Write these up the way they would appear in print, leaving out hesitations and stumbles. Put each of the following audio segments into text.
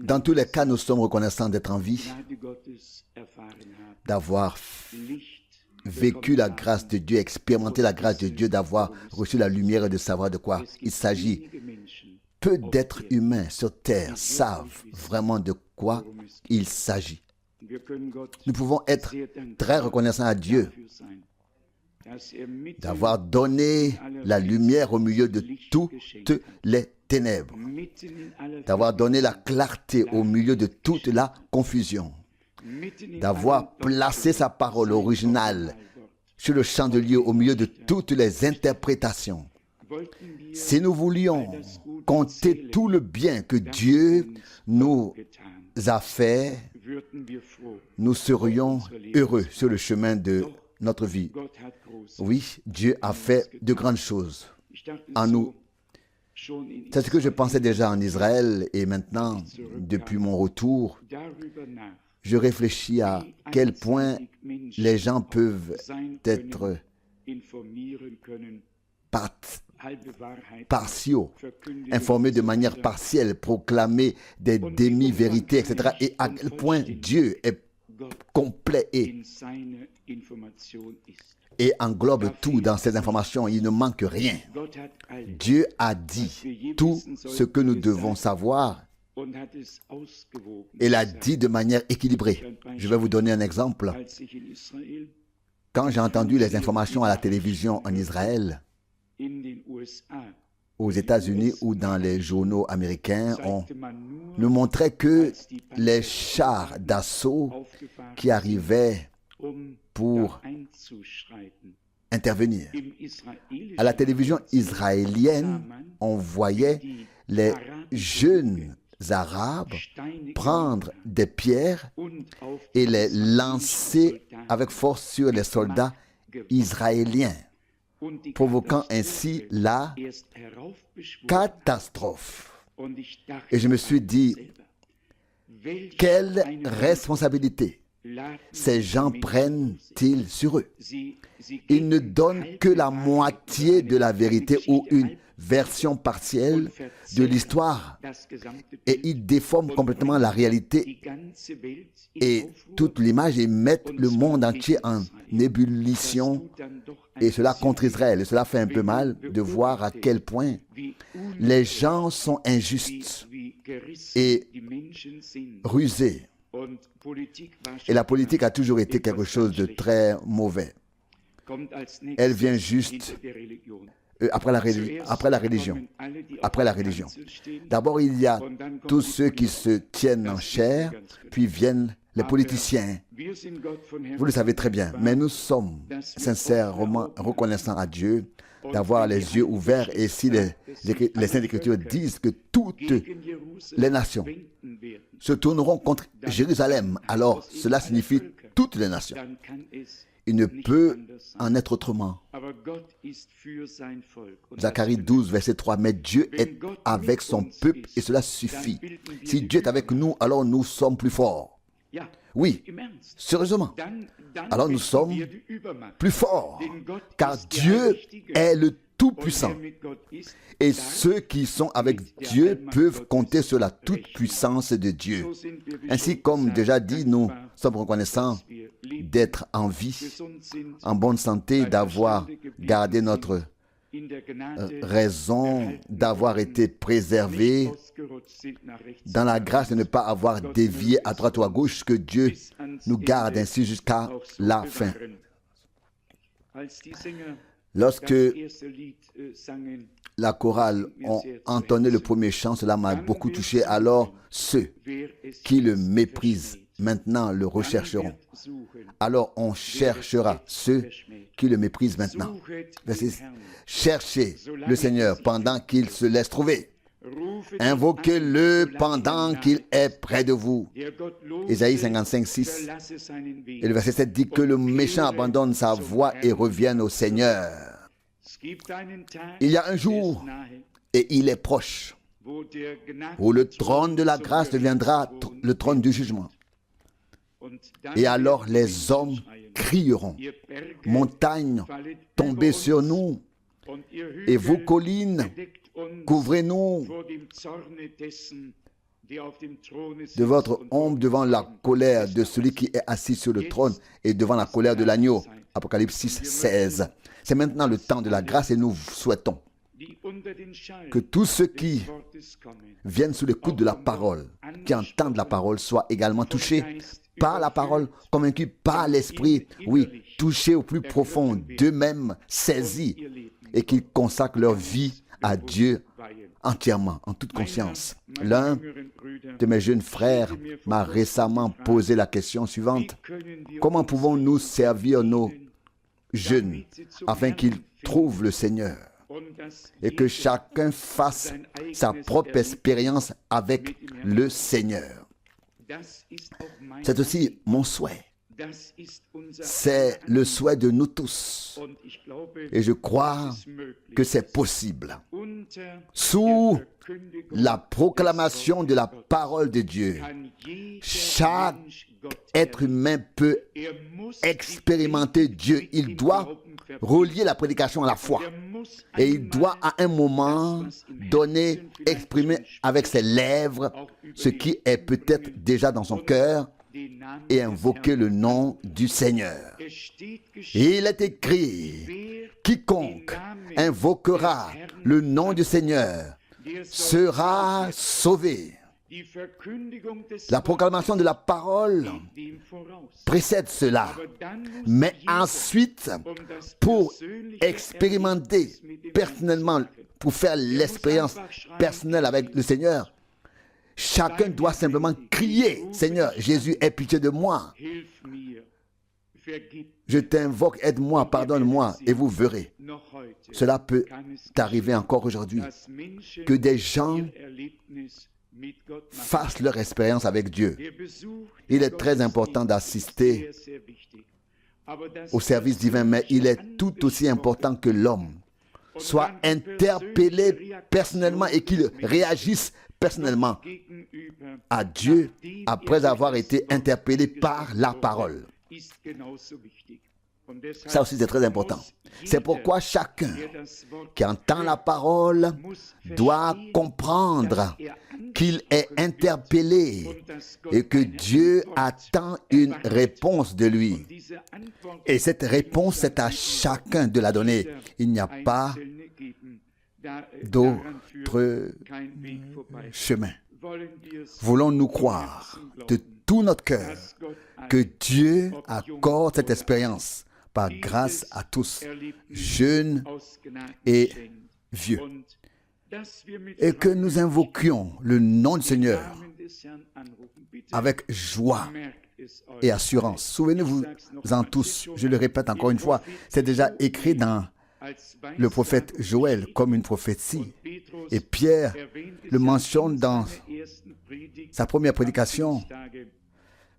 Dans tous les cas, nous sommes reconnaissants d'être en vie, d'avoir vécu la grâce de Dieu, expérimenté la grâce de Dieu, d'avoir reçu la lumière et de savoir de quoi il s'agit. Peu d'êtres humains sur terre savent vraiment de quoi il s'agit. Nous pouvons être très reconnaissants à Dieu d'avoir donné la lumière au milieu de toutes les ténèbres, d'avoir donné la clarté au milieu de toute la confusion, d'avoir placé sa parole originale sur le chandelier au milieu de toutes les interprétations. Si nous voulions compter tout le bien que Dieu nous a fait, nous serions heureux sur le chemin de notre vie. Oui, Dieu a fait de grandes choses en nous. C'est ce que je pensais déjà en Israël et maintenant, depuis mon retour, je réfléchis à quel point les gens peuvent être partiaux, informés de manière partielle, proclamer des demi-vérités, etc. Et à quel point Dieu est complet et englobe tout dans ces informations. Il ne manque rien. Dieu a dit tout ce que nous devons savoir et l'a dit de manière équilibrée. Je vais vous donner un exemple. Quand j'ai entendu les informations à la télévision en Israël, aux États-Unis ou dans les journaux américains, on nous montrait que les chars d'assaut qui arrivaient pour intervenir. À la télévision israélienne, on voyait les jeunes Arabes prendre des pierres et les lancer avec force sur les soldats israéliens, provoquant ainsi la catastrophe. Et je me suis dit, quelle responsabilité ces gens prennent-ils sur eux? Ils ne donnent que la moitié de la vérité ou une version partielle de l'histoire et ils déforment complètement la réalité et toute l'image et mettent le monde entier en ébullition, et cela contre Israël. Et cela fait un peu mal de voir à quel point les gens sont injustes et rusés. Et la politique a toujours été quelque chose de très mauvais. Elle vient juste après la religion. Après la religion. D'abord, il y a tous ceux qui se tiennent en chair, puis viennent les politiciens. Vous le savez très bien, mais nous sommes sincèrement reconnaissants à Dieu d'avoir les yeux ouverts. Et si les Saintes Écritures disent que toutes les nations se tourneront contre Jérusalem, alors cela signifie toutes les nations. Il ne peut en être autrement. Zacharie 12, verset 3. Mais Dieu est avec son peuple et cela suffit. Si Dieu est avec nous, alors nous sommes plus forts. Oui, sérieusement. Alors nous sommes plus forts, car Dieu est le Tout-Puissant. Et ceux qui sont avec Dieu peuvent compter sur la toute-puissance de Dieu. Ainsi, comme déjà dit, nous sommes reconnaissants d'être en vie, en bonne santé, d'avoir gardé notre raison, d'avoir été préservés dans la grâce de ne pas avoir dévié à droite ou à gauche, que Dieu nous garde ainsi jusqu'à la fin. Lorsque la chorale ont entonné le premier chant, cela m'a beaucoup touché. Alors ceux qui le méprisent maintenant le rechercheront. Alors on cherchera ceux qui le méprisent maintenant. Cherchez le Seigneur pendant qu'il se laisse trouver. Invoquez-le pendant qu'il est près de vous. Ésaïe 55, 6. Et le verset 7 dit que le méchant abandonne sa voie et revienne au Seigneur. Il y a un jour, et il est proche, où le trône de la grâce deviendra le trône du jugement. Et alors les hommes crieront, montagnes tombez sur nous, et vos collines Couvrez-nous de votre ombre devant la colère de celui qui est assis sur le trône et devant la colère de l'agneau. Apocalypse 6, 16. C'est maintenant le temps de la grâce et nous souhaitons que tous ceux qui viennent sous l'écoute de la parole, qui entendent la parole, soient également touchés par la parole, convaincus par l'esprit, oui, touchés au plus profond d'eux-mêmes, saisis, et qu'ils consacrent leur vie à Dieu entièrement, en toute conscience. L'un de mes jeunes frères m'a récemment posé la question suivante: comment pouvons-nous servir nos jeunes afin qu'ils trouvent le Seigneur et que chacun fasse sa propre expérience avec le Seigneur? C'est aussi mon souhait. C'est le souhait de nous tous. Et je crois que c'est possible. Sous la proclamation de la parole de Dieu, chaque être humain peut expérimenter Dieu. Il doit relier la prédication à la foi. Et il doit à un moment donné exprimer avec ses lèvres ce qui est peut-être déjà dans son cœur et invoquer le nom du Seigneur. Il est écrit: quiconque invoquera le nom du Seigneur sera sauvé. La proclamation de la parole précède cela. Mais ensuite, pour expérimenter personnellement, pour faire l'expérience personnelle avec le Seigneur, chacun doit simplement crier: Seigneur, Jésus, aie pitié de moi. Je t'invoque, aide-moi, pardonne-moi, et vous verrez. Cela peut arriver encore aujourd'hui, que des gens fassent leur expérience avec Dieu. Il est très important d'assister au service divin, mais il est tout aussi important que l'homme soit interpellé personnellement et qu'il réagisse personnellement à Dieu après avoir été interpellé par la parole. Ça aussi, c'est très important. C'est pourquoi chacun qui entend la parole doit comprendre qu'il est interpellé et que Dieu attend une réponse de lui. Et cette réponse, c'est à chacun de la donner. Il n'y a pas d'autre chemin. Voulons-nous croire de tout notre cœur que Dieu accorde cette expérience par grâce à tous, jeunes et vieux, et que nous invoquions le nom du Seigneur avec joie et assurance. Souvenez-vous-en tous, je le répète encore une fois, c'est déjà écrit dans le prophète Joël comme une prophétie. Et Pierre le mentionne dans sa première prédication,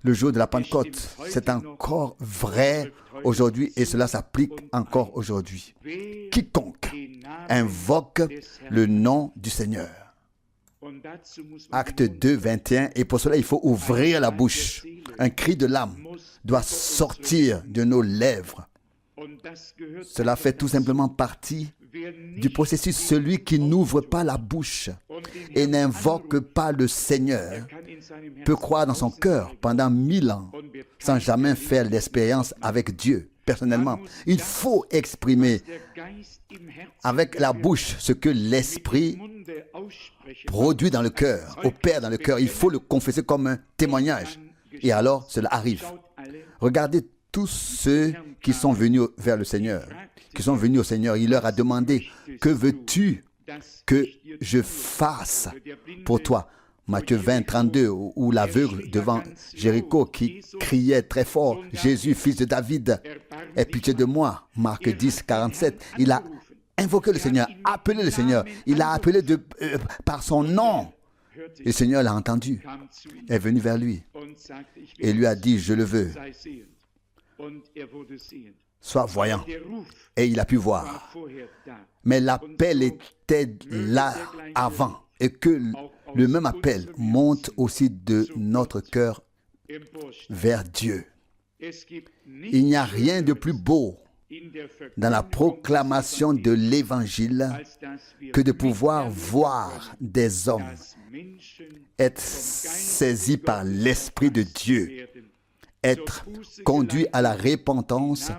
le jour de la Pentecôte. C'est encore vrai aujourd'hui et cela s'applique encore aujourd'hui. Quiconque invoque le nom du Seigneur. Acte 2, 21. Et pour cela, il faut ouvrir la bouche. Un cri de l'âme doit sortir de nos lèvres. Cela fait tout simplement partie du processus. Celui qui n'ouvre pas la bouche et n'invoque pas le Seigneur peut croire dans son cœur pendant 1000 ans sans jamais faire l'expérience avec Dieu personnellement. Il faut exprimer avec la bouche ce que l'Esprit produit dans le cœur, opère dans le cœur. Il faut le confesser comme un témoignage. Et alors, cela arrive. Regardez tous ceux qui sont venus vers le Seigneur, qui sont venus au Seigneur. Il leur a demandé: que veux-tu que je fasse pour toi? Matthieu 20, 32, où l'aveugle devant Jéricho qui criait très fort: Jésus, fils de David, aie pitié de moi. Marc 10, 47. Il a invoqué le Seigneur, appelé le Seigneur. Il a appelé par son nom. Le Seigneur l'a entendu, est venu vers lui et lui a dit: je le veux. Sois voyant. Et il a pu voir. Mais l'appel était là avant. Et que le même appel monte aussi de notre cœur vers Dieu. Il n'y a rien de plus beau dans la proclamation de l'Évangile que de pouvoir voir des hommes être saisis par l'Esprit de Dieu, être conduits à la repentance,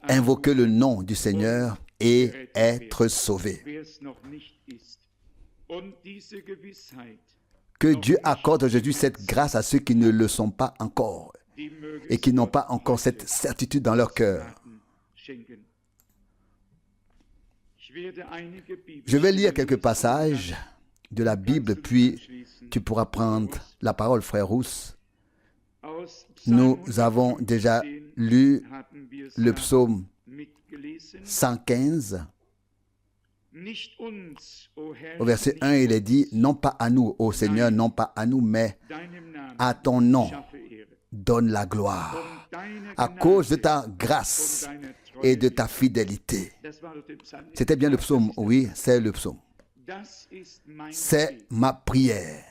invoquer le nom du Seigneur et être sauvés. Que Dieu accorde aujourd'hui cette grâce à ceux qui ne le sont pas encore et qui n'ont pas encore cette certitude dans leur cœur. Je vais lire quelques passages de la Bible, puis tu pourras prendre la parole, frère Rousse. Nous avons déjà lu le psaume 115. Au verset 1, il est dit, non pas à nous, ô Seigneur, non pas à nous, mais à ton nom, donne la gloire, à cause de ta grâce et de ta fidélité. C'était bien le psaume, oui, c'est le psaume. C'est ma prière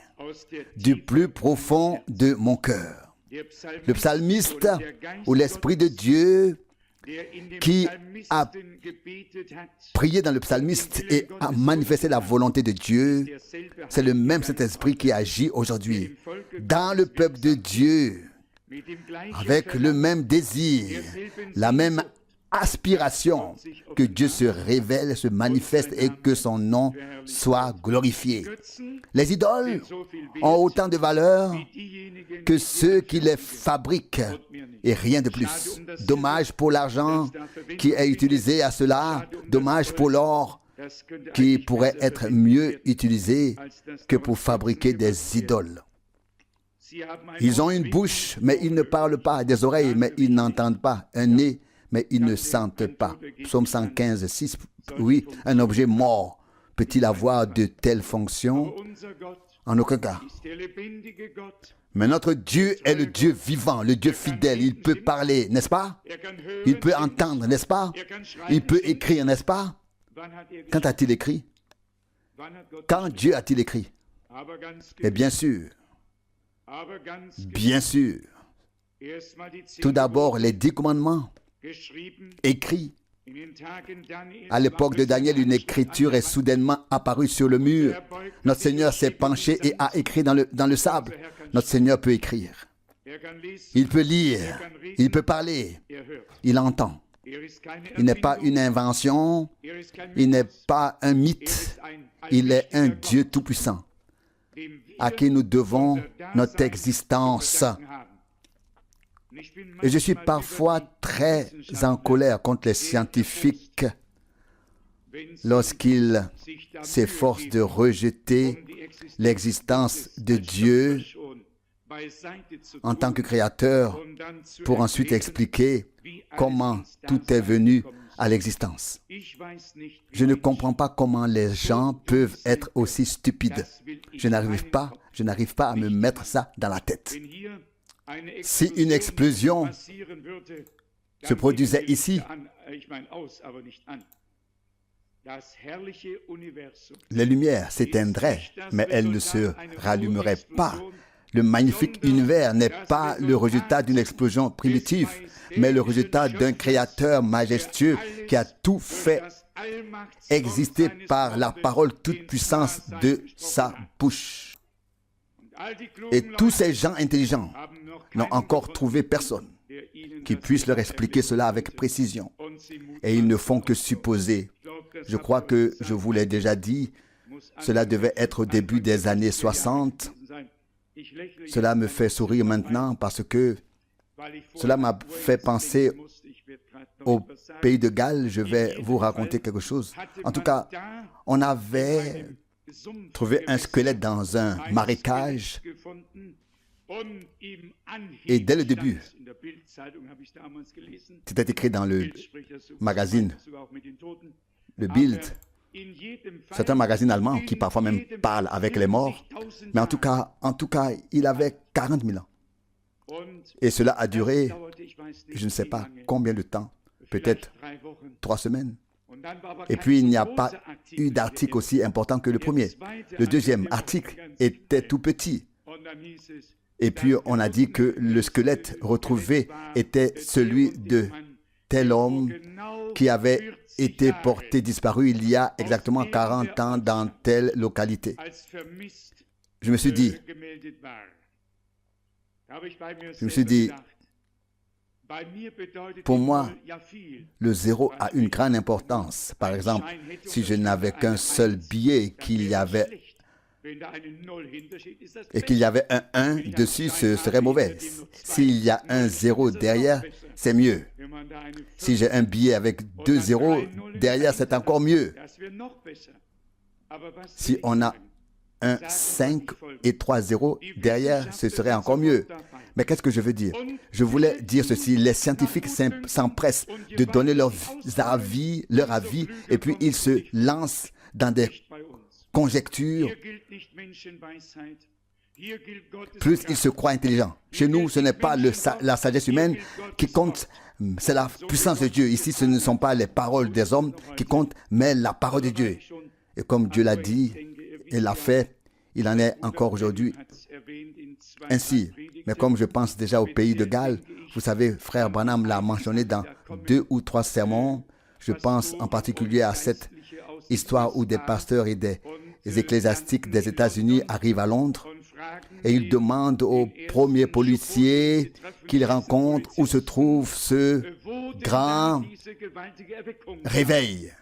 du plus profond de mon cœur. Le psalmiste ou l'Esprit de Dieu qui a prié dans le psalmiste et a manifesté la volonté de Dieu, c'est le même Saint-Esprit qui agit aujourd'hui dans le peuple de Dieu, avec le même désir, la même aspiration que Dieu se révèle, se manifeste et que son nom soit glorifié. Les idoles ont autant de valeur que ceux qui les fabriquent et rien de plus. Dommage pour l'argent qui est utilisé à cela, dommage pour l'or qui pourrait être mieux utilisé que pour fabriquer des idoles. Ils ont une bouche, mais ils ne parlent pas, des oreilles, mais ils n'entendent pas, un nez, mais ils ne sentent pas. Psaume 115, 6, oui, un objet mort peut-il avoir de telles fonctions? En aucun cas. Mais notre Dieu est le Dieu vivant, le Dieu fidèle. Il peut parler, n'est-ce pas? Il peut entendre, n'est-ce pas? Il peut écrire, n'est-ce pas? Quand a-t-il écrit? Quand Dieu a-t-il écrit? Et bien sûr, tout d'abord les 10 commandements écrits. À l'époque de Daniel, une écriture est soudainement apparue sur le mur. Notre Seigneur s'est penché et a écrit dans le sable. Notre Seigneur peut écrire. Il peut lire. Il peut parler. Il entend. Il n'est pas une invention. Il n'est pas un mythe. Il est un Dieu tout-puissant à qui nous devons notre existence. Et je suis parfois très en colère contre les scientifiques lorsqu'ils s'efforcent de rejeter l'existence de Dieu en tant que créateur pour ensuite expliquer comment tout est venu à l'existence. Je ne comprends pas comment les gens peuvent être aussi stupides. Je n'arrive pas à me mettre ça dans la tête. Si une explosion se produisait ici, les lumières s'éteindraient, mais elles ne se rallumeraient pas. Le magnifique univers n'est pas le résultat d'une explosion primitive, mais le résultat d'un créateur majestueux qui a tout fait exister par la parole toute puissance de sa bouche. Et tous ces gens intelligents n'ont encore trouvé personne qui puisse leur expliquer cela avec précision. Et ils ne font que supposer. Je crois que je vous l'ai déjà dit, cela devait être au début des années 60. Cela me fait sourire maintenant parce que cela m'a fait penser au pays de Galles. Je vais vous raconter quelque chose. En tout cas, on avait trouvé un squelette dans un marécage. Et dès le début, c'était écrit dans le magazine, le Bild. C'est un magazine allemand qui parfois même parle avec les morts. Mais en tout cas, il avait 40 000 ans. Et cela a duré, je ne sais pas combien de temps, peut-être 3 semaines. Et puis, il n'y a pas eu d'article aussi important que le premier. Le deuxième article était tout petit. Et puis, on a dit que le squelette retrouvé était celui de tel homme qui avait été porté disparu il y a exactement 40 ans dans telle localité. Je me suis dit, pour moi, le zéro a une grande importance. Par exemple, si je n'avais qu'un seul billet et qu'il y avait un 1 dessus, ce serait mauvais. S'il y a un 0 derrière, c'est mieux. Si j'ai un billet avec 2 zéros derrière, c'est encore mieux. Si on a un 5 et 3 zéros derrière, ce serait encore mieux. Mais qu'est-ce que je veux dire? Je voulais dire ceci. Les scientifiques s'empressent de donner leur avis, et puis ils se lancent dans des conjectures. Plus ils se croient intelligents. Chez nous, ce n'est pas la sagesse humaine qui compte, c'est la puissance de Dieu. Ici, ce ne sont pas les paroles des hommes qui comptent, mais la parole de Dieu. Et comme Dieu l'a dit et l'a fait, il en est encore aujourd'hui ainsi. Mais comme je pense déjà au pays de Galles, vous savez, frère Branham l'a mentionné dans 2 ou 3 sermons. Je pense en particulier à cette histoire où des pasteurs et des ecclésiastiques des États-Unis arrivent à Londres et ils demandent au premier policier qu'ils rencontrent où se trouve ce grand réveil.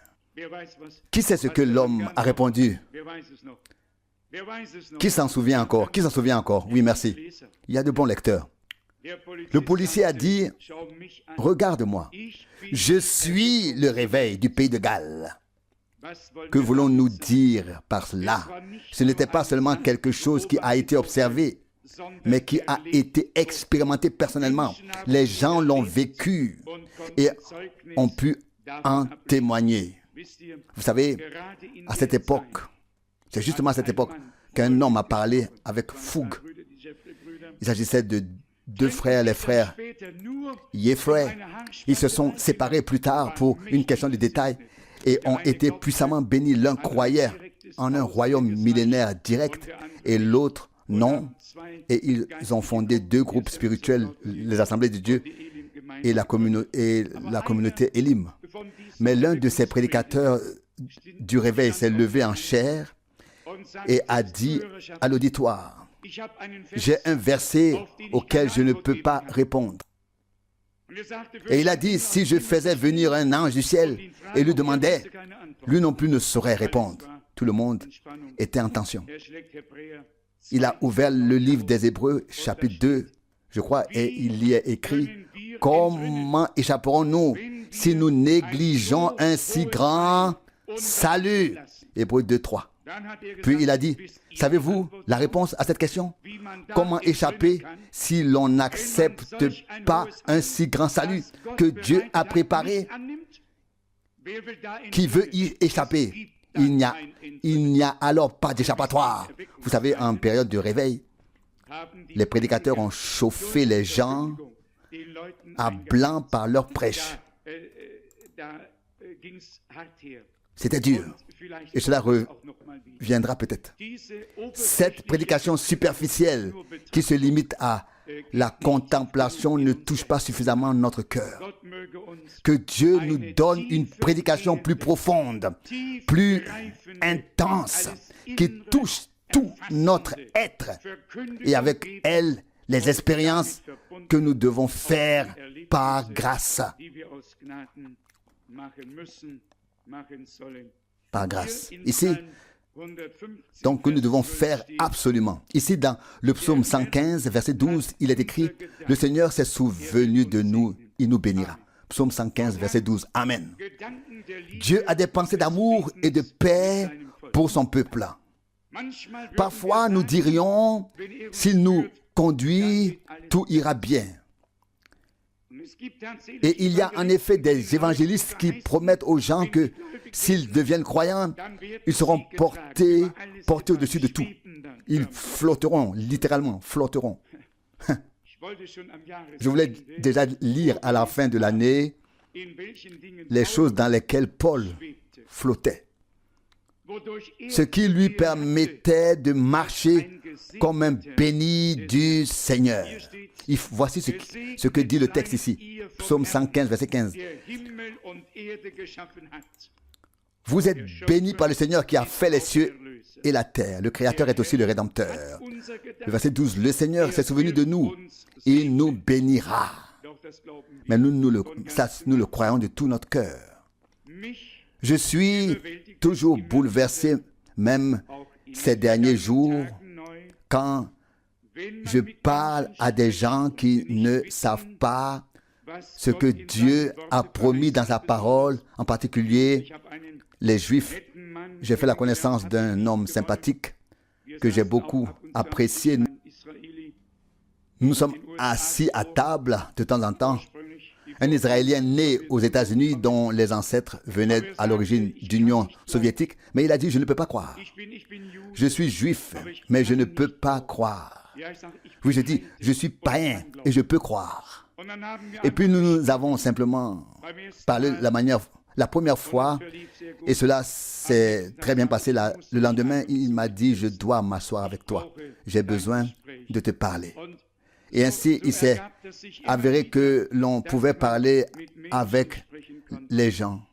Qui sait ce que l'homme a répondu? Qui s'en souvient encore? Qui s'en souvient encore? Oui, merci. Il y a de bons lecteurs. Le policier a dit, « Regarde-moi, je suis le réveil du pays de Galles. » Que voulons-nous dire par cela? Ce n'était pas seulement quelque chose qui a été observé, mais qui a été expérimenté personnellement. Les gens l'ont vécu et ont pu en témoigner. Vous savez, à cette époque, c'est justement à cette époque qu'un homme a parlé avec fougue. Il s'agissait de 2 frères, les frères Jeffrey. Ils se sont séparés plus tard pour une question de détail et ont été puissamment bénis. L'un croyait en un royaume millénaire direct et l'autre non. Et ils ont fondé 2 groupes spirituels, les Assemblées de Dieu et la communauté Elim. Mais l'un de ces prédicateurs du réveil s'est levé en chair et a dit à l'auditoire, « J'ai un verset auquel je ne peux pas répondre. » Et il a dit, si je faisais venir un ange du ciel et lui demandais, lui non plus ne saurait répondre. Tout le monde était en tension. Il a ouvert le livre des Hébreux, chapitre 2, je crois, et il y est écrit, « Comment échapperons-nous si nous négligeons un si grand salut ?» Hébreux 2, 3. Puis il a dit, savez-vous la réponse à cette question? Comment échapper si l'on n'accepte pas un si grand salut que Dieu a préparé? Qui veut y échapper? Il n'y a alors pas d'échappatoire. Vous savez, en période de réveil, les prédicateurs ont chauffé les gens à blanc par leur prêche. C'était dur. Et cela reviendra peut-être. Cette prédication superficielle qui se limite à la contemplation ne touche pas suffisamment notre cœur. Que Dieu nous donne une prédication plus profonde, plus intense, qui touche tout notre être et avec elle les expériences que nous devons faire par grâce. Par grâce. Ici, donc que nous devons faire absolument. Ici, dans le psaume 115, verset 12, il est écrit, « Le Seigneur s'est souvenu de nous, il nous bénira. » Psaume 115, verset 12. Amen. Dieu a des pensées d'amour et de paix pour son peuple. Parfois, nous dirions, s'il nous conduit, tout ira bien. Et il y a en effet des évangélistes qui promettent aux gens que s'ils deviennent croyants, ils seront portés au-dessus de tout. Ils flotteront, littéralement, flotteront. Je voulais déjà lire à la fin de l'année les choses dans lesquelles Paul flottait. ce qui lui permettait de marcher comme un béni du Seigneur. Voici ce que dit le texte ici, Psaume 115, verset 15. Vous êtes bénis par le Seigneur qui a fait les cieux et la terre. Le Créateur est aussi le Rédempteur. Le verset 12, le Seigneur s'est souvenu de nous. Il nous bénira. Mais nous le croyons de tout notre cœur. Je suis toujours bouleversé, même ces derniers jours, quand je parle à des gens qui ne savent pas ce que Dieu a promis dans sa parole, en particulier les Juifs. J'ai fait la connaissance d'un homme sympathique que j'ai beaucoup apprécié. Nous sommes assis à table de temps en temps. Un Israélien né aux États-Unis dont les ancêtres venaient à l'origine d'Union soviétique, mais il a dit, je ne peux pas croire. Je suis juif, mais je ne peux pas croire. Oui, je dis, je suis païen et je peux croire. Et puis nous avons simplement parlé la première fois, et cela s'est très bien passé. Le lendemain, il m'a dit, je dois m'asseoir avec toi. J'ai besoin de te parler. Et ainsi, il s'est avéré que l'on pouvait parler avec les gens.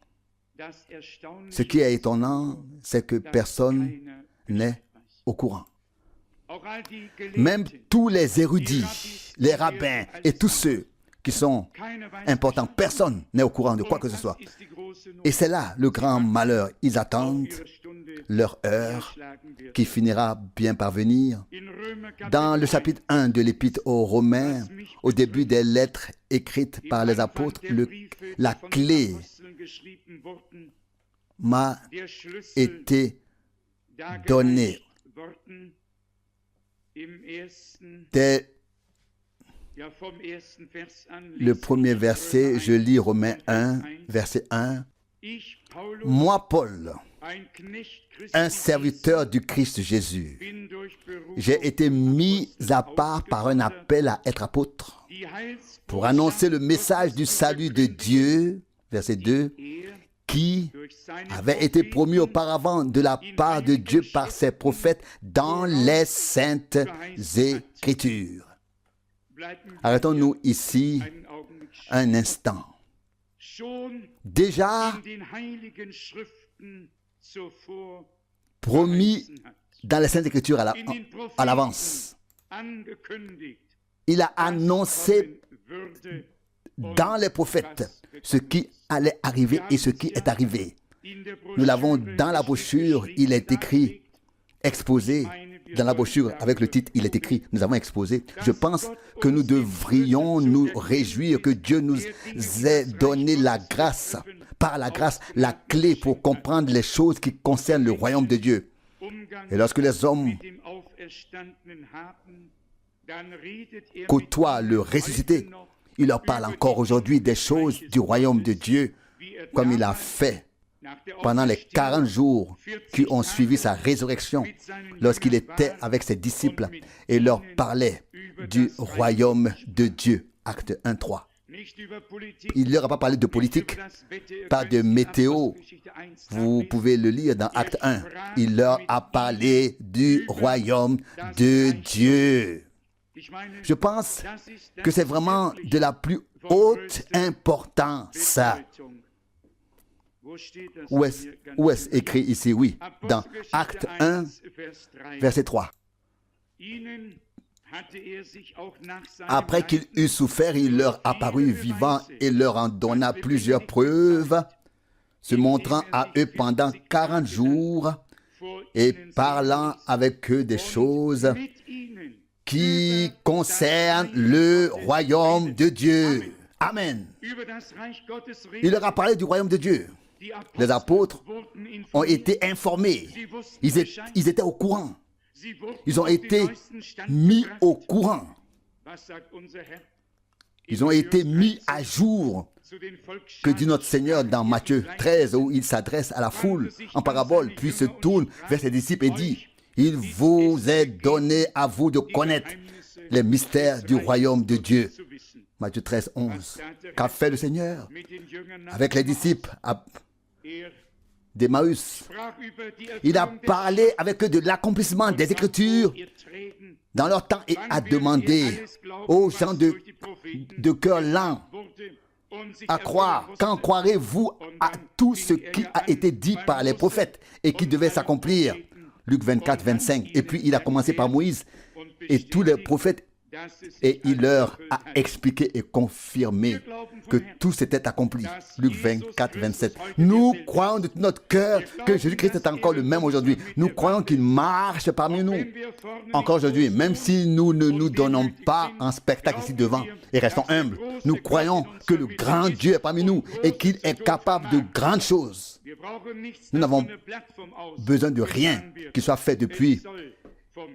Ce qui est étonnant, c'est que personne n'est au courant. Même tous les érudits, les rabbins et tous ceux qui sont importants, personne n'est au courant de quoi que ce soit. Et c'est là le grand malheur. Ils attendent leur heure qui finira bien par venir. Dans le chapitre 1 de l'Épître aux Romains, au début des lettres écrites par les apôtres, la clé m'a été donnée. Dès le premier verset, je lis Romains 1, verset 1. Moi, Paul, un serviteur du Christ Jésus, j'ai été mis à part par un appel à être apôtre pour annoncer le message du salut de Dieu, verset 2, qui avait été promis auparavant de la part de Dieu par ses prophètes dans les saintes Écritures. Arrêtons-nous ici un instant. Déjà promis dans les Saintes Écritures à l'avance. Il a annoncé dans les prophètes ce qui allait arriver et ce qui est arrivé. Nous l'avons dans la brochure, il est écrit, exposé dans la brochure avec le titre, il est écrit, nous avons exposé. Je pense que nous devrions nous réjouir que Dieu nous ait donné la grâce, par la grâce, la clé pour comprendre les choses qui concernent le royaume de Dieu. Et lorsque les hommes côtoient le ressuscité, il leur parle encore aujourd'hui des choses du royaume de Dieu, comme il a fait pendant les 40 jours qui ont suivi sa résurrection, lorsqu'il était avec ses disciples et leur parlait du royaume de Dieu. Acte 1, 3. Il ne leur a pas parlé de politique, pas de météo. Vous pouvez le lire dans Acte 1. Il leur a parlé du royaume de Dieu. Je pense que c'est vraiment de la plus haute importance. Où est-ce écrit ici? Oui, dans Acte 1, verset 3. Après qu'il eut souffert, il leur apparut vivant et leur en donna plusieurs preuves, se montrant à eux pendant 40 jours et parlant avec eux des choses qui concernent le royaume de Dieu. Amen. Il leur a parlé du royaume de Dieu. Les apôtres ont été informés. Ils étaient au courant. Ils ont été mis au courant. Ils ont été mis à jour. Que dit notre Seigneur dans Matthieu 13, où il s'adresse à la foule en parabole, puis se tourne vers ses disciples et dit, « Il vous est donné à vous de connaître les mystères du royaume de Dieu. » Matthieu 13, 11. Qu'a fait le Seigneur avec les disciples? d'Emmaüs. Il a parlé avec eux de l'accomplissement des Écritures dans leur temps et a demandé aux gens de cœur lent à croire. Quand croirez-vous à tout ce qui a été dit par les prophètes et qui devait s'accomplir? Luc 24, 25. Et puis il a commencé par Moïse et tous les prophètes. Et il leur a expliqué et confirmé que tout s'était accompli. Luc 24, 27. Nous croyons de tout notre cœur que Jésus-Christ est encore le même aujourd'hui. Nous croyons qu'il marche parmi nous encore aujourd'hui. Même si nous ne nous donnons pas un spectacle ici devant et restons humbles, nous croyons que le grand Dieu est parmi nous et qu'il est capable de grandes choses. Nous n'avons besoin de rien qui soit fait depuis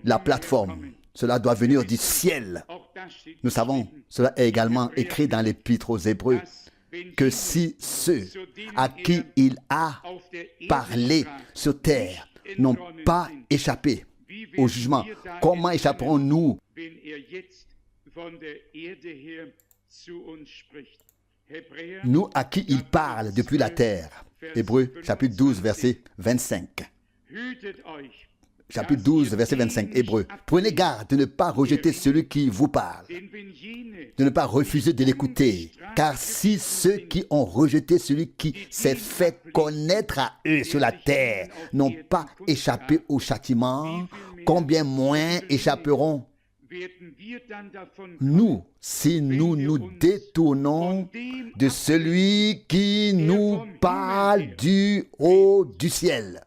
la plateforme. Cela doit venir du ciel. Nous savons, cela est également écrit dans l'Épître aux Hébreux, que si ceux à qui il a parlé sur terre n'ont pas échappé au jugement, comment échapperons-nous? Nous à qui il parle depuis la terre. Hébreux chapitre 12, verset 25. Chapitre 12, verset 25, Hébreux. Prenez garde de ne pas rejeter celui qui vous parle, de ne pas refuser de l'écouter. Car si ceux qui ont rejeté celui qui s'est fait connaître à eux sur la terre n'ont pas échappé au châtiment, combien moins échapperont nous si nous nous détournons de celui qui nous parle du haut du ciel.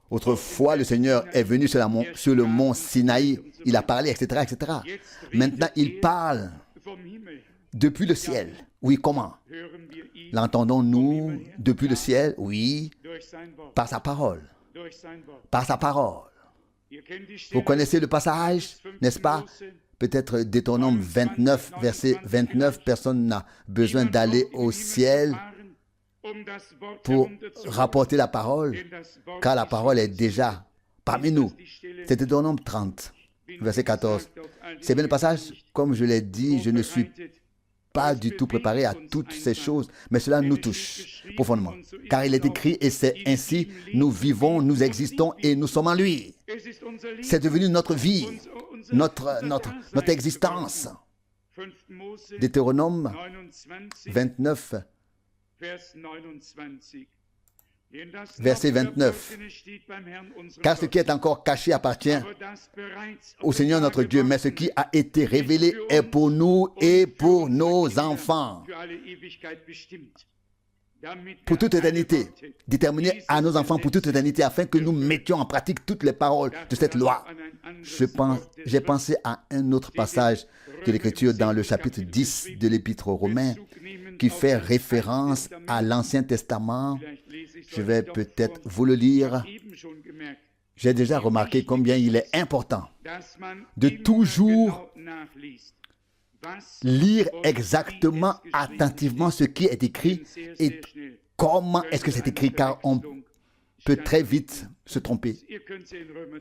Autrefois, le Seigneur est venu sur le mont Sinaï. Il a parlé, etc., etc. Maintenant, il parle depuis le ciel. Oui, comment? L'entendons-nous depuis le ciel? Oui, par sa parole. Par sa parole. Vous connaissez le passage, n'est-ce pas? Peut-être Deutéronome 29, verset 29. Personne n'a besoin d'aller au ciel pour rapporter la parole, car la parole est déjà parmi nous. C'est Deutéronome 30, verset 14. C'est bien le passage. Comme je l'ai dit, je ne suis pas du tout préparé à toutes ces choses, mais cela nous touche profondément. Car il est écrit, et c'est ainsi, nous vivons, nous existons et nous sommes en lui. C'est devenu notre vie, notre existence. Deutéronome 29, verset 29. Car ce qui est encore caché appartient au Seigneur notre Dieu, mais ce qui a été révélé est pour nous et pour nos enfants. Pour toute éternité, déterminé à nos enfants pour toute éternité, afin que nous mettions en pratique toutes les paroles de cette loi. J'ai pensé à un autre passage de l'Écriture dans le chapitre 10 de l'Épître aux Romains, qui fait référence à l'Ancien Testament. Je vais peut-être vous le lire. J'ai déjà remarqué combien il est important de toujours lire exactement, attentivement ce qui est écrit et comment est-ce que c'est écrit, car on peut très vite se tromper.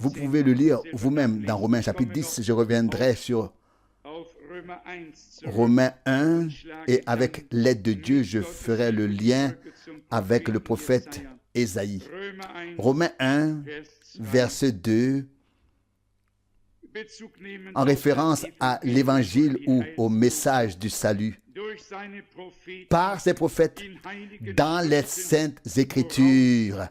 Vous pouvez le lire vous-même dans Romains chapitre 10. Je reviendrai sur Romains 1 et avec l'aide de Dieu, je ferai le lien avec le prophète Ésaïe. Romains 1, verset 2, en référence à l'évangile ou au message du salut par ses prophètes dans les saintes écritures,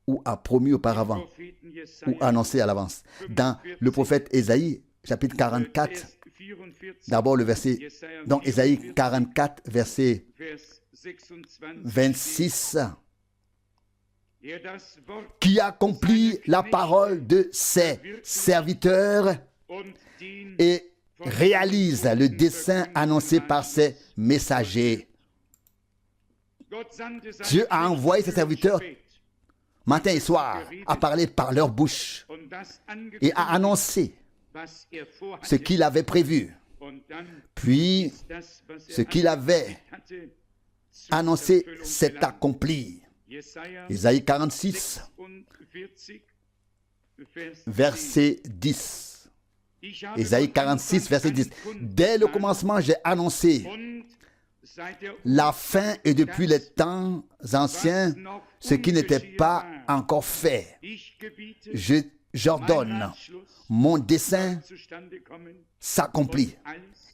ou a promis auparavant, ou annoncé à l'avance. Dans le prophète Ésaïe, chapitre 44, d'abord le verset, donc Ésaïe 44, verset 26, qui accomplit la parole de ses serviteurs et réalise le dessein annoncé par ses messagers. Dieu a envoyé ses serviteurs matin et soir à parler par leur bouche et à annoncer ce qu'il avait prévu. Puis, ce qu'il avait annoncé s'est accompli. Isaïe 46, verset 10. Isaïe 46, verset 10. Dès le commencement, j'ai annoncé la fin est depuis les temps anciens, ce qui n'était pas encore fait. J'ordonne, mon dessein s'accomplit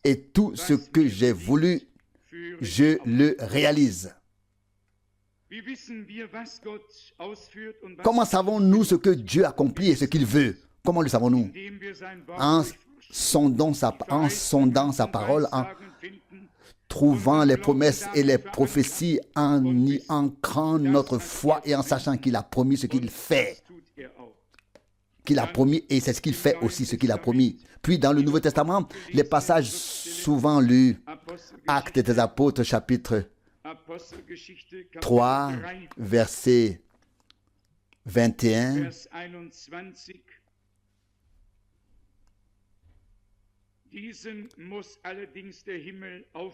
et tout ce que j'ai voulu, je le réalise. Comment savons-nous ce que Dieu accomplit et ce qu'il veut? Comment le savons-nous? En sondant sa parole, en trouvant les promesses et les prophéties, en y ancrant notre foi et en sachant qu'il a promis ce qu'il fait. Qu'il a promis et c'est ce qu'il fait aussi, ce qu'il a promis. Puis dans le Nouveau Testament, les passages souvent lus, Actes des Apôtres, chapitre 3, verset 21.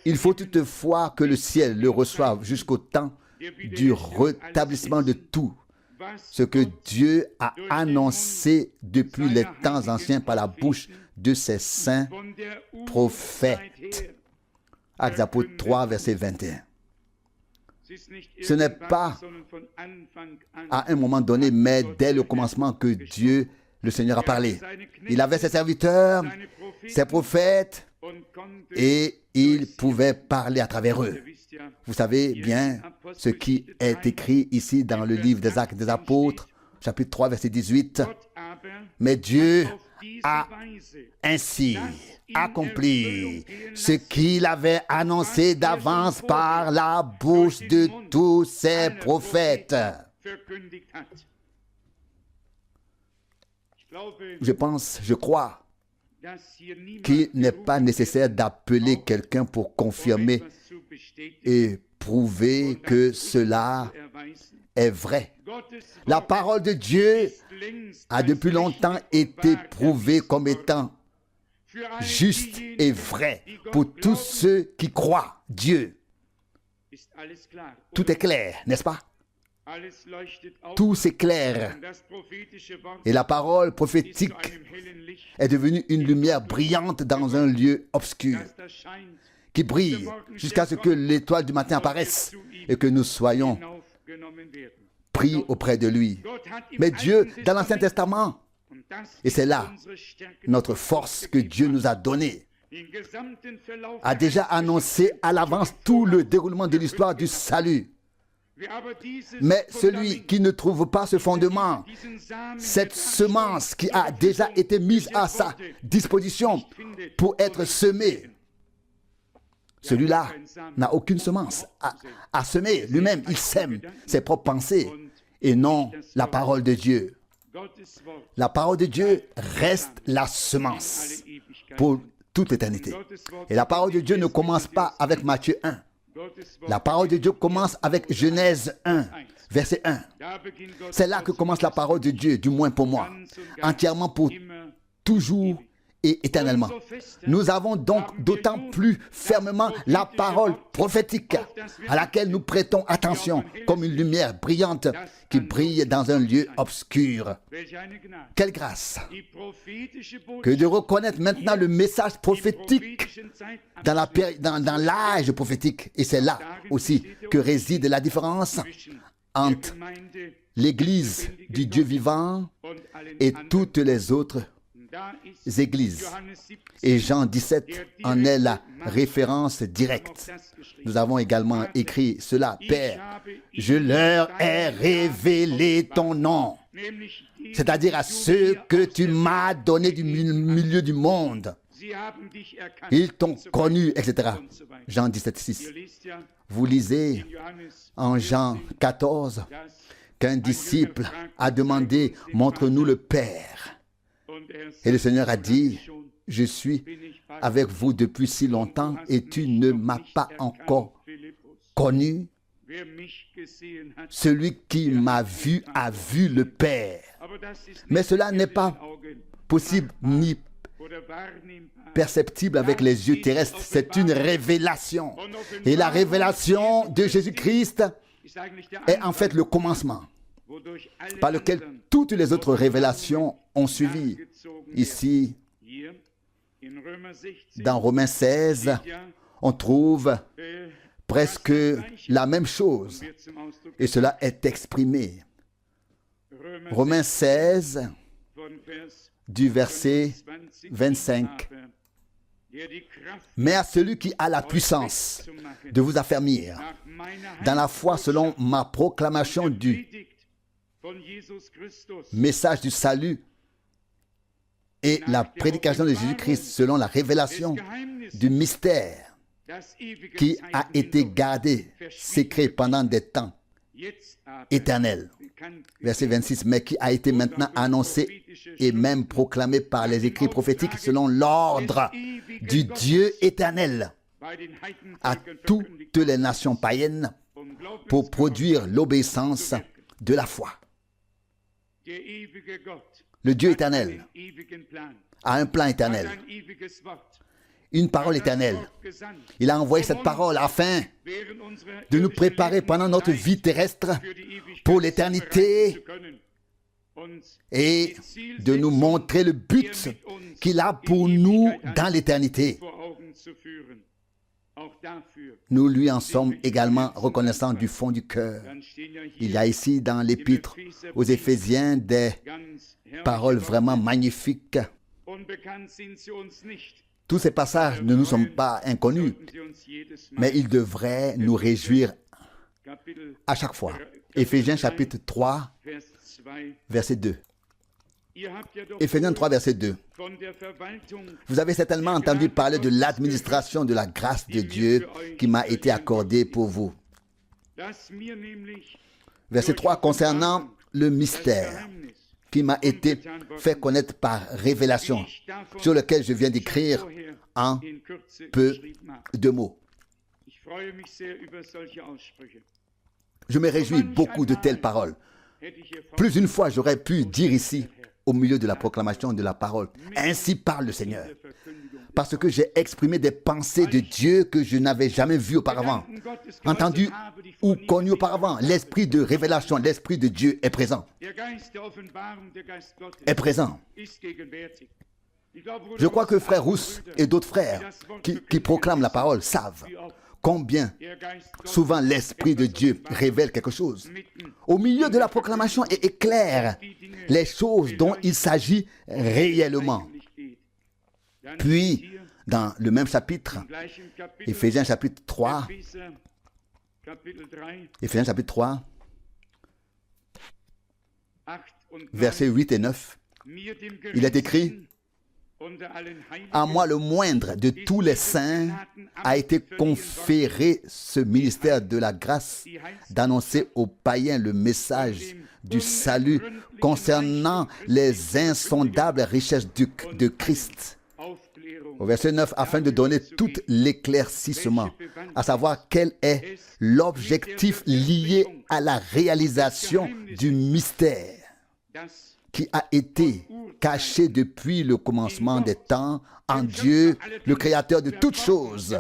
Il faut toutefois que le ciel le reçoive jusqu'au temps du rétablissement de tout ce que Dieu a annoncé depuis les temps anciens par la bouche de ses saints prophètes. Actes des Apôtres 3, verset 21. Ce n'est pas à un moment donné, mais dès le commencement que Dieu, le Seigneur, a parlé. Il avait ses serviteurs, ses prophètes, et il pouvait parler à travers eux. Vous savez bien ce qui est écrit ici dans le livre des Actes des Apôtres, chapitre 3, verset 18. Mais Dieu a ainsi accompli ce qu'il avait annoncé d'avance par la bouche de tous ses prophètes. Je crois qu'il n'est pas nécessaire d'appeler quelqu'un pour confirmer et prouver que cela est vrai. La parole de Dieu a depuis longtemps été prouvée comme étant juste et vrai pour tous ceux qui croient Dieu. Tout est clair, n'est-ce pas? Tout s'éclaire. Et la parole prophétique est devenue une lumière brillante dans un lieu obscur, qui brille jusqu'à ce que l'étoile du matin apparaisse et que nous soyons pris auprès de lui. Mais Dieu, dans l'Ancien Testament, et c'est là notre force que Dieu nous a donnée, a déjà annoncé à l'avance tout le déroulement de l'histoire du salut. Mais celui qui ne trouve pas ce fondement, cette semence qui a déjà été mise à sa disposition pour être semée, celui-là n'a aucune semence à semer. Lui-même, il sème ses propres pensées et non la parole de Dieu. La parole de Dieu reste la semence pour toute l'éternité. Et la parole de Dieu ne commence pas avec Matthieu 1. La parole de Dieu commence avec Genèse 1, verset 1. C'est là que commence la parole de Dieu, du moins pour moi, entièrement pour toujours et éternellement. Nous avons donc d'autant plus fermement la parole prophétique à laquelle nous prêtons attention comme une lumière brillante qui brille dans un lieu obscur. Quelle grâce que de reconnaître maintenant le message prophétique dans l'âge prophétique. Et c'est là aussi que réside la différence entre l'Église du Dieu vivant et toutes les autres églises. Et Jean 17 en est la référence directe. Nous avons également écrit cela: Père, je leur ai révélé ton nom, c'est-à-dire à ceux que tu m'as donnés du milieu du monde. Ils t'ont connu, etc. Jean 17, 6. Vous lisez en Jean 14 qu'un disciple a demandé: montre-nous le Père. Et le Seigneur a dit: je suis avec vous depuis si longtemps et tu ne m'as pas encore connu. Celui qui m'a vu a vu le Père. Mais cela n'est pas possible ni perceptible avec les yeux terrestres. C'est une révélation. Et la révélation de Jésus-Christ est en fait le commencement par lequel toutes les autres révélations ont suivi. Ici, dans Romains 16, on trouve presque la même chose. Et cela est exprimé. Romains 16, du verset 25. Mais à celui qui a la puissance de vous affermir dans la foi selon ma proclamation du message du salut et la prédication de Jésus-Christ selon la révélation du mystère qui a été gardé secret pendant des temps éternels. Verset 26, mais qui a été maintenant annoncé et même proclamé par les écrits prophétiques selon l'ordre du Dieu éternel à toutes les nations païennes pour produire l'obéissance de la foi. Le Dieu éternel a un plan éternel, une parole éternelle. Il a envoyé cette parole afin de nous préparer pendant notre vie terrestre pour l'éternité et de nous montrer le but qu'il a pour nous dans l'éternité. Nous lui en sommes également reconnaissants du fond du cœur. Il y a ici dans l'épître aux Éphésiens des paroles vraiment magnifiques. Tous ces passages ne nous sont pas inconnus, mais ils devraient nous réjouir à chaque fois. Éphésiens chapitre 3, verset 2. Éphésiens 3, verset 2. Vous avez certainement entendu parler de l'administration de la grâce de Dieu qui m'a été accordée pour vous. Verset 3, concernant le mystère qui m'a été fait connaître par révélation, sur lequel je viens d'écrire en peu de mots. Je me réjouis beaucoup de telles paroles. Plus d'une fois, j'aurais pu dire ici, au milieu de la proclamation de la parole, ainsi parle le Seigneur. Parce que j'ai exprimé des pensées de Dieu que je n'avais jamais vues auparavant, entendues ou connues auparavant. L'esprit de révélation, l'esprit de Dieu est présent. Est présent. Je crois que frère Rousse et d'autres frères qui proclament la parole savent combien souvent l'Esprit de Dieu révèle quelque chose. Au milieu de la proclamation et éclaire les choses dont il s'agit réellement. Puis, dans le même chapitre, Éphésiens chapitre 3, versets 8 et 9, il est écrit: à moi le moindre de tous les saints a été conféré ce ministère de la grâce d'annoncer aux païens le message du salut concernant les insondables richesses de Christ. Au verset 9, afin de donner tout l'éclaircissement, à savoir quel est l'objectif lié à la réalisation du mystère qui a été caché depuis le commencement des temps en Dieu, le Créateur de toutes choses.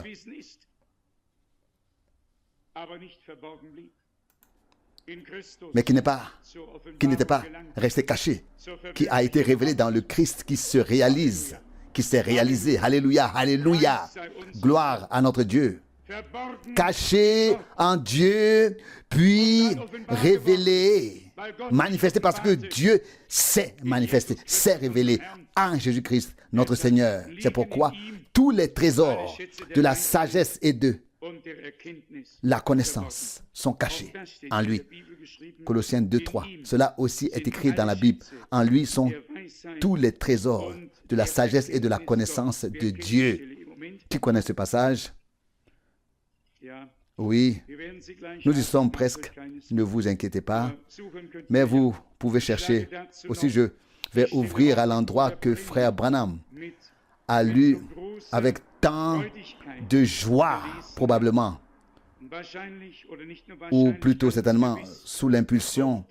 Mais qui n'était pas resté caché, qui a été révélé dans le Christ qui se réalise, qui s'est réalisé. Alléluia, alléluia. Gloire à notre Dieu. Caché en Dieu, puis révélé, manifesté parce que Dieu s'est manifesté, s'est révélé en Jésus-Christ, notre Seigneur. C'est pourquoi tous les trésors de la sagesse et de la connaissance sont cachés en lui. Colossiens 2, 3. Cela aussi est écrit dans la Bible. En lui sont tous les trésors de la sagesse et de la connaissance de Dieu. Qui connaît ce passage? Oui, nous y sommes presque, ne vous inquiétez pas, mais vous pouvez chercher. Aussi, je vais ouvrir à l'endroit que frère Branham a lu avec tant de joie, probablement, ou plutôt certainement sous l'impulsion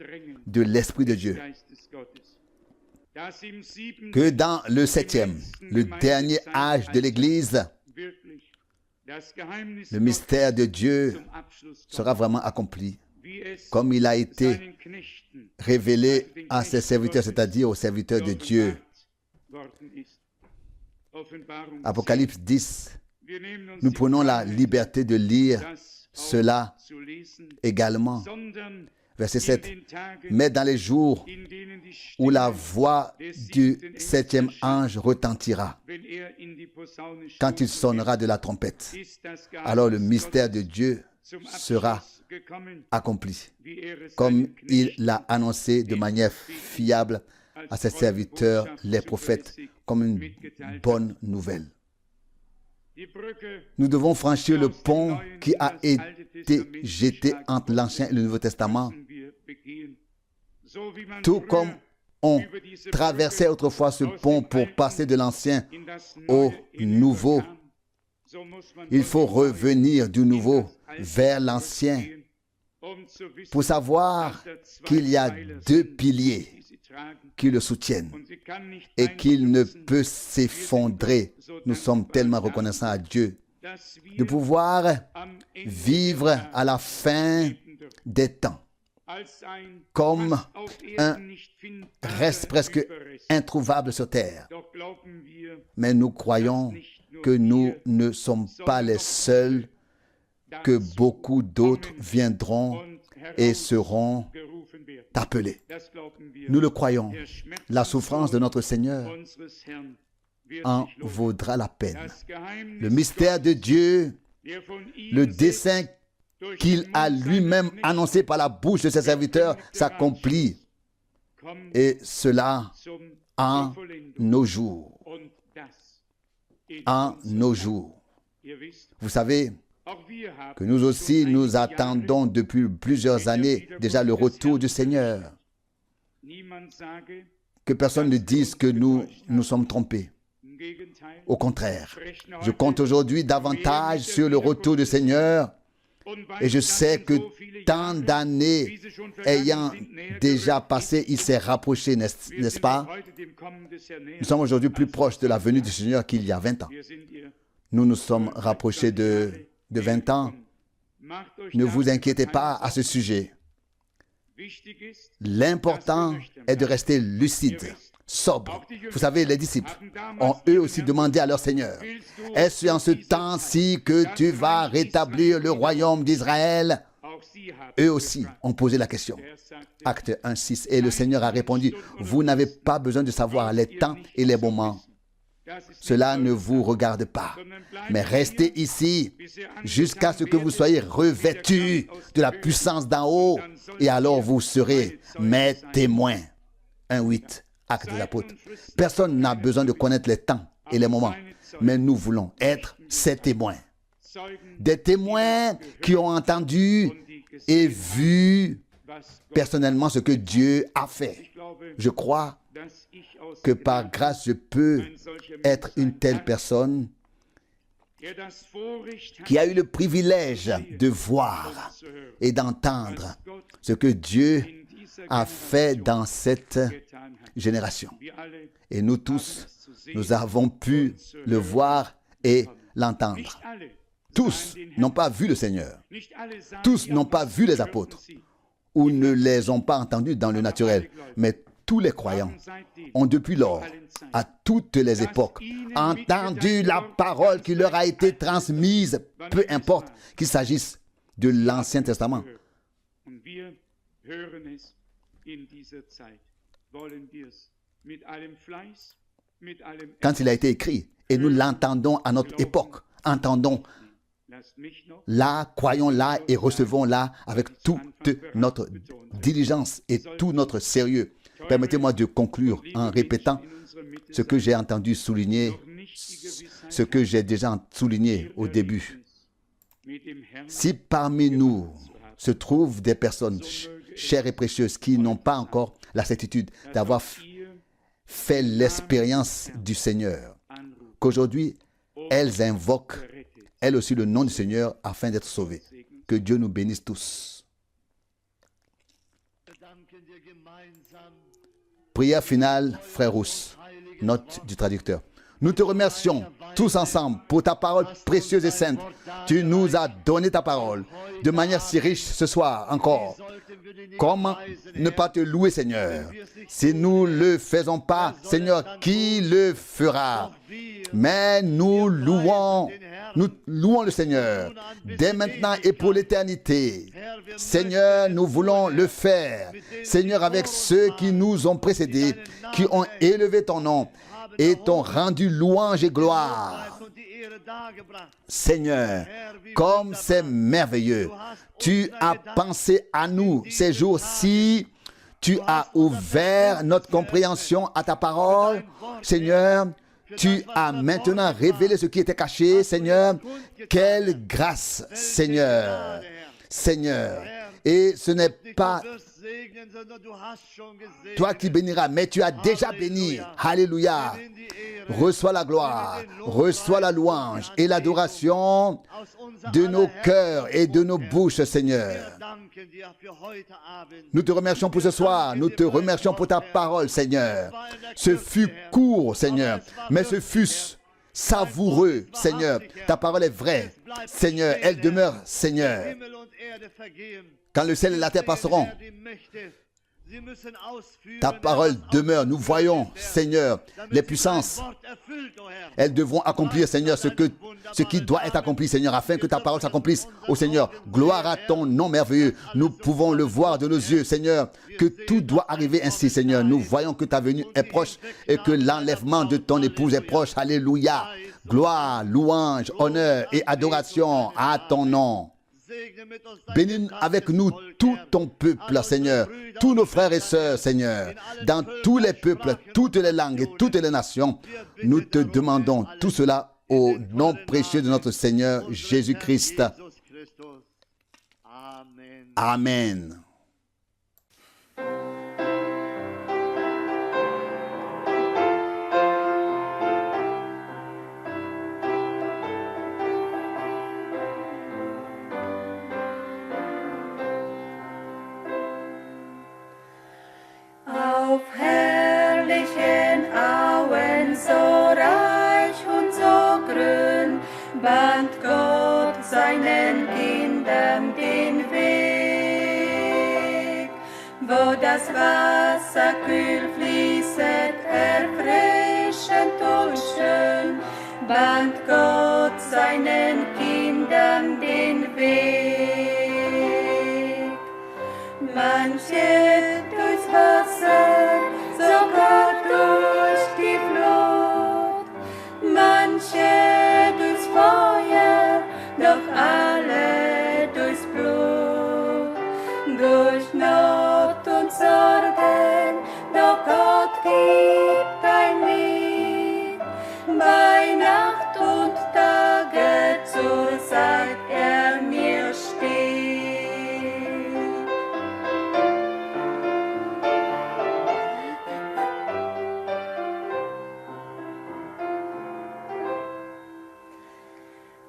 de l'Esprit de Dieu, que dans le 7e, le dernier âge de l'Église, le mystère de Dieu sera vraiment accompli, comme il a été révélé à ses serviteurs, c'est-à-dire aux serviteurs de Dieu. Apocalypse 10, Nous prenons la liberté de lire cela également. Verset 7. Mais dans les jours où la voix du septième ange retentira, quand il sonnera de la trompette, alors le mystère de Dieu sera accompli, comme il l'a annoncé de manière fiable à ses serviteurs, les prophètes, comme une bonne nouvelle. Nous devons franchir le pont qui a été jeté entre l'Ancien et le Nouveau Testament. Tout comme on traversait autrefois ce pont pour passer de l'Ancien au Nouveau, il faut revenir du Nouveau vers l'Ancien pour savoir qu'il y a deux piliers qui le soutiennent et qu'il ne peut s'effondrer. Nous sommes tellement reconnaissants à Dieu de pouvoir vivre à la fin des temps comme un reste presque introuvable sur terre. Mais nous croyons que nous ne sommes pas les seuls, que beaucoup d'autres viendront et seront appelés. Nous le croyons. La souffrance de notre Seigneur en vaudra la peine. Le mystère de Dieu, le dessein qu'il a lui-même annoncé par la bouche de ses serviteurs s'accomplit. Et cela en nos jours. En nos jours. Vous savez que nous aussi, nous attendons depuis plusieurs années déjà le retour du Seigneur. Que personne ne dise que nous nous sommes trompés. Au contraire, je compte aujourd'hui davantage sur le retour du Seigneur. Et je sais que tant d'années ayant déjà passé, il s'est rapproché, n'est-ce pas? Nous sommes aujourd'hui plus proches de la venue du Seigneur qu'il y a 20 ans. Nous nous sommes rapprochés de 20 ans. Ne vous inquiétez pas à ce sujet. L'important est de rester lucide, sobre. Vous savez, les disciples ont eux aussi demandé à leur Seigneur, est-ce en ce temps-ci que tu vas rétablir le royaume d'Israël? Eux aussi ont posé la question. Acte 1, 6. Et le Seigneur a répondu, vous n'avez pas besoin de savoir les temps et les moments. Cela ne vous regarde pas, mais restez ici jusqu'à ce que vous soyez revêtus de la puissance d'en haut, et alors vous serez mes témoins. 1,8, Acte des Apôtres. Personne n'a besoin de connaître les temps et les moments, mais nous voulons être ces témoins. Des témoins qui ont entendu et vu personnellement ce que Dieu a fait. Je crois que par grâce, je peux être une telle personne qui a eu le privilège de voir et d'entendre ce que Dieu a fait dans cette génération. Et nous tous, nous avons pu le voir et l'entendre. Tous n'ont pas vu le Seigneur. Tous n'ont pas vu les apôtres ou ne les ont pas entendus dans le naturel. Mais tous les croyants ont depuis lors, à toutes les époques, entendu la parole qui leur a été transmise, peu importe qu'il s'agisse de l'Ancien Testament. Quand il a été écrit, et nous l'entendons à notre époque, entendons-la, croyons-la et recevons-la avec toute notre diligence et tout notre sérieux. Permettez-moi de conclure en répétant ce que j'ai entendu souligner, ce que j'ai déjà souligné au début. Si parmi nous se trouvent des personnes chères et précieuses qui n'ont pas encore la certitude d'avoir fait l'expérience du Seigneur, qu'aujourd'hui elles invoquent elles aussi le nom du Seigneur afin d'être sauvées. Que Dieu nous bénisse tous. Prière finale, frère Rousse, note du traducteur. Nous te remercions tous ensemble pour ta parole précieuse et sainte. Tu nous as donné ta parole de manière si riche ce soir encore. Comment ne pas te louer, Seigneur? Si nous ne le faisons pas, Seigneur, qui le fera? Mais nous louons le Seigneur dès maintenant et pour l'éternité. Seigneur, nous voulons le faire. Seigneur, avec ceux qui nous ont précédés, qui ont élevé ton nom et t'ont rendu louange et gloire. Seigneur, comme c'est merveilleux, tu as pensé à nous ces jours-ci, tu as ouvert notre compréhension à ta parole. Seigneur, tu as maintenant révélé ce qui était caché. Seigneur, quelle grâce, Seigneur. Seigneur, et ce n'est pas toi qui béniras, mais tu as déjà béni. Alléluia. Reçois la gloire, reçois la louange et l'adoration de nos cœurs et de nos bouches, Seigneur. Nous te remercions pour ce soir, nous te remercions pour ta parole, Seigneur. Ce fut court, Seigneur, mais ce fut savoureux, Seigneur. Ta parole est vraie, Seigneur, elle demeure, Seigneur. Quand le ciel et la terre passeront, ta parole demeure. Nous voyons, Seigneur, les puissances. Elles devront accomplir, Seigneur, ce qui doit être accompli, Seigneur, afin que ta parole s'accomplisse. Ô Seigneur, gloire à ton nom merveilleux. Nous pouvons le voir de nos yeux, Seigneur, que tout doit arriver ainsi, Seigneur. Nous voyons que ta venue est proche et que l'enlèvement de ton épouse est proche. Alléluia. Gloire, louange, honneur et adoration à ton nom. Bénis avec nous tout ton peuple, Seigneur, tous nos frères et sœurs, Seigneur, dans tous les peuples, toutes les langues et toutes les nations. Nous te demandons tout cela au nom précieux de notre Seigneur Jésus-Christ. Amen. Auf herrlichen Auen so reich und so grün, bahnt Gott seinen Kindern den Weg. Wo das Wasser kühl fließet, erfrischend und schön, bahnt Gott seinen Kindern den Weg. Manche durchs Wasser, sogar durch die Flut, manche durchs Feuer, doch alle durchs Blut, durch Not und Sorgen, doch Gott gibt ein Lied, bei Nacht und Tage zur Zeit er mir steht.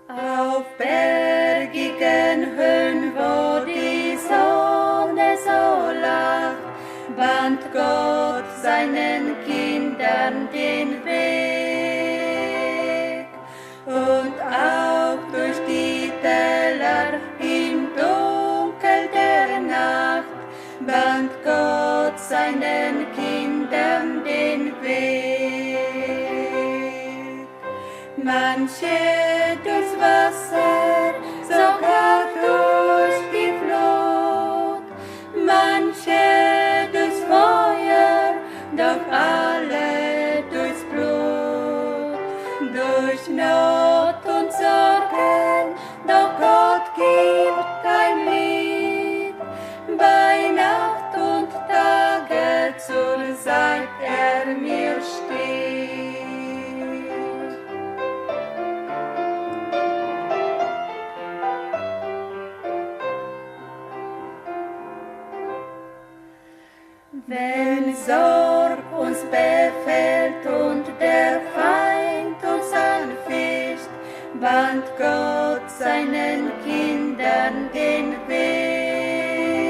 Auf bergigen Höhen, wo die Sonne so lacht, bahnt Gott seinen Kindern den Weg. Und auch durch die Täler im Dunkel der Nacht, bahnt Gott seinen Kindern den Weg. Manche durchs Wasser, sogar durch die Flut, manche durchs Feuer, doch alle durchs Blut, durch Not und Sorgen, doch Gott gibt ein Lied, bei Nacht und Tage zur Zeit er mir steht. Wenn Sorg uns befällt und der Feind uns anfischt, bahnt Gott seinen Kindern den Weg.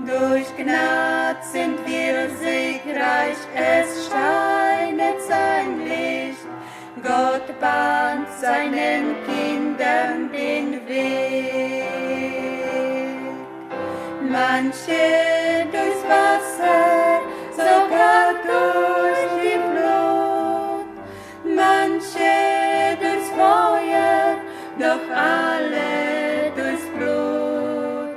Durch Gnad sind wir siegreich, es scheinet sein Licht. Gott bahnt seinen Kindern den Weg. manche durchs Wasser, sogar durch die Flut, manche durchs Feuer, doch alle durchs Blut,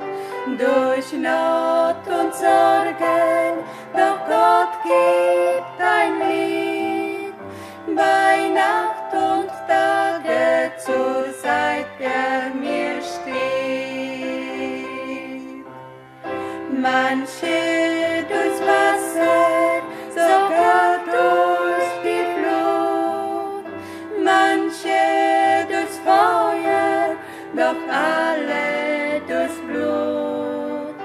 durch Not und Sorgen, doch Gott gibt ein Lied, bei Nacht und Tage zur Seite mir steht. Manche durchs Wasser, sogar durch die Flut, manche durchs Feuer, doch alle durchs Blut,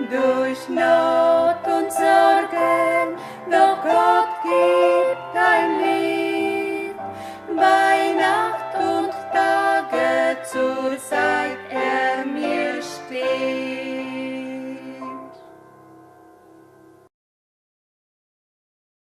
durch Not und Sorgen, doch Gott